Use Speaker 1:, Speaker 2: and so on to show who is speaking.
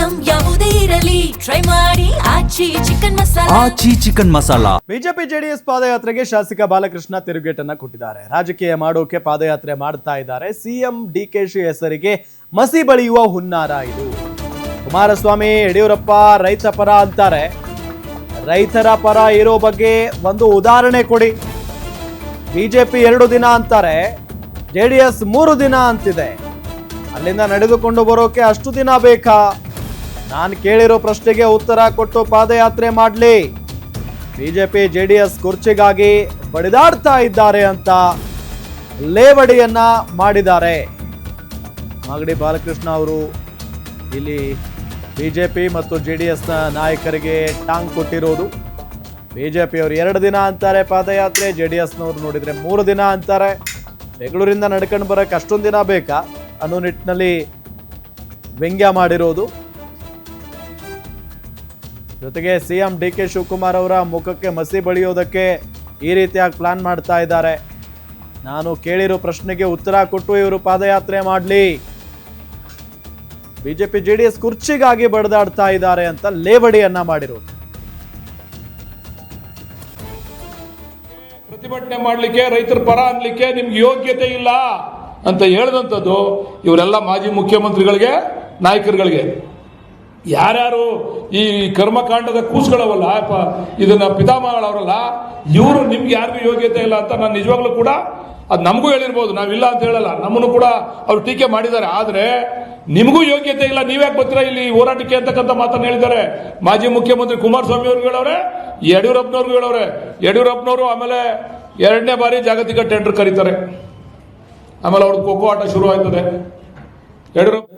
Speaker 1: Item ಯಾವುದೇ ಇರಲಿ try ಮಾಡಿ ಆಚಿ ಚಿಕನ್ ಮಸಾಲಾ.
Speaker 2: ಬಿಜೆಪಿ ಜೆಡಿಎಸ್ ಪಾದಯಾತ್ರೆಗೆ ಶಾಸಕ ಬಾಲಕೃಷ್ಣ ತಿರುಗೇಟನ್ನ ಕೊಟ್ಟಿದ್ದಾರೆ. ರಾಜಕೀಯ ಮಾಡೋಕೆ ಪಾದಯಾತ್ರೆ ಮಾಡ್ತಾ ಇದ್ದಾರೆ. ಸಿಎಂ ಡಿಕೆಶಿ ಹೆಸರಿಗೆ ಮಸಿ ಬಳಿಯುವ ಹುನ್ನಾರ ಇದು. ಕುಮಾರಸ್ವಾಮಿ ಯಡಿಯೂರಪ್ಪ ರೈತ ಪರ ಅಂತಾರೆ. ರೈತರ ಪರ ಇರೋ ಬಗ್ಗೆ ಒಂದು ಉದಾಹರಣೆ ಕೊಡಿ. ಬಿಜೆಪಿ 2 ದಿನ ಅಂತಾರೆ, ಜೆಡಿಎಸ್ 3 ದಿನ ಅಂತಿದೆ. ಅಲ್ಲಿಂದ ನಡೆದುಕೊಂಡು ಬರೋಕೆ ಅಷ್ಟು ದಿನ ಬೇಕಾ? ನಾನು ಕೇಳಿರೋ ಪ್ರಶ್ನೆಗೆ ಉತ್ತರ ಕೊಟ್ಟು ಪಾದಯಾತ್ರೆ ಮಾಡಲಿ. ಬಿಜೆಪಿ ಜೆಡಿಎಸ್ ಕುರ್ಚಿಗಾಗಿ ಬಡಿದಾಡ್ತಾ ಇದ್ದಾರೆ ಅಂತ ಲೇವಡಿಯನ್ನ ಮಾಡಿದ್ದಾರೆ. ಮಾಗಡಿ ಬಾಲಕೃಷ್ಣ ಅವರು ಇಲ್ಲಿ ಬಿಜೆಪಿ ಮತ್ತು ಜೆಡಿಎಸ್ನ ನಾಯಕರಿಗೆ ಟಾಂಗ್ ಕೊಟ್ಟಿರೋದು. ಬಿಜೆಪಿಯವರು 2 ದಿನ ಅಂತಾರೆ ಪಾದಯಾತ್ರೆ, ಜೆಡಿಎಸ್ನವರು ನೋಡಿದ್ರೆ 3 ದಿನ ಅಂತಾರೆ. ಬೆಂಗಳೂರಿಂದ ನಡ್ಕೊಂಡು ಬರೋಕೆ ಅಷ್ಟೊಂದು ದಿನ ಬೇಕಾ ಅನ್ನೋ ನಿಟ್ಟಿನಲ್ಲಿ ವ್ಯಂಗ್ಯ ಮಾಡಿರೋದು. ಜೊತೆಗೆ ಸಿಎಂ ಡಿ.ಕೆ. ಶಿವಕುಮಾರ್ ಅವರ ಮುಖಕ್ಕೆ ಮಸಿ ಬಳಿಯೋದಕ್ಕೆ ಈ ರೀತಿಯಾಗಿ ಪ್ಲಾನ್ ಮಾಡ್ತಾ ಇದ್ದಾರೆ. ನಾನು ಕೇಳಿರೋ ಪ್ರಶ್ನೆಗೆ ಉತ್ತರ ಕೊಟ್ಟು ಇವರು ಪಾದಯಾತ್ರೆ ಮಾಡಲಿ. ಬಿಜೆಪಿ ಜೆಡಿಎಸ್ ಕುರ್ಚಿಗಾಗಿ ಬಡಿದಾಡ್ತಾ ಇದ್ದಾರೆ ಅಂತ ಲೇವಡಿಯನ್ನ ಮಾಡಿರೋದು.
Speaker 3: ಪ್ರತಿಭಟನೆ ಮಾಡಲಿಕ್ಕೆ, ರೈತರ ಪರ ಅನ್ಲಿಕ್ಕೆ ನಿಮ್ಗೆ ಯೋಗ್ಯತೆ ಇಲ್ಲ ಅಂತ ಹೇಳಿದಂಥದ್ದು ಇವರೆಲ್ಲ ಮಾಜಿ ಮುಖ್ಯಮಂತ್ರಿಗಳಿಗೆ, ನಾಯಕರುಗಳಿಗೆ. ಯಾರ್ಯಾರು ಈ ಕರ್ಮಕಾಂಡದ ಕೂಸುಗಳವಲ್ಲ, ಇದನ್ನ ಪಿತಾಮಹಗಳವರಲ್ಲ, ಇವರು ನಿಮ್ಗೆ ಯಾರಿಗೂ ಯೋಗ್ಯತೆ ಇಲ್ಲ ಅಂತ ನಾನು ನಿಜವಾಗ್ಲೂ ಕೂಡ ಅದು ನಮಗೂ ಹೇಳಿರ್ಬೋದು, ನಾವಿಲ್ಲ ಅಂತ ಹೇಳಲ್ಲ, ನಮ್ಮನ್ನು ಕೂಡ ಅವ್ರು ಟೀಕೆ ಮಾಡಿದ್ದಾರೆ. ಆದ್ರೆ ನಿಮಗೂ ಯೋಗ್ಯತೆ ಇಲ್ಲ, ನೀವ್ಯಾಕೆ ಬರ್ತೀರಾ ಇಲ್ಲಿ ಹೋರಾಟಕ್ಕೆ ಅಂತಕ್ಕಂಥ ಮಾತನ್ನು ಹೇಳಿದ್ದಾರೆ ಮಾಜಿ ಮುಖ್ಯಮಂತ್ರಿ ಕುಮಾರಸ್ವಾಮಿ ಅವ್ರಿಗೆ ಹೇಳವ್ರೆ, ಯಡಿಯೂರಪ್ಪನವ್ರಿಗೂ ಹೇಳವ್ರೆ. ಯಡಿಯೂರಪ್ಪನವರು ಆಮೇಲೆ 2ನೇ ಬಾರಿ ಜಾಗತಿಕ ಟೆಂಡರ್ ಕರೀತಾರೆ. ಆಮೇಲೆ ಅವ್ರಿಗೆ ಖೋ ಖೋ ಆಟ ಶುರು ಆಯ್ತದೆ. ಯಡಿಯೂರಪ್ಪ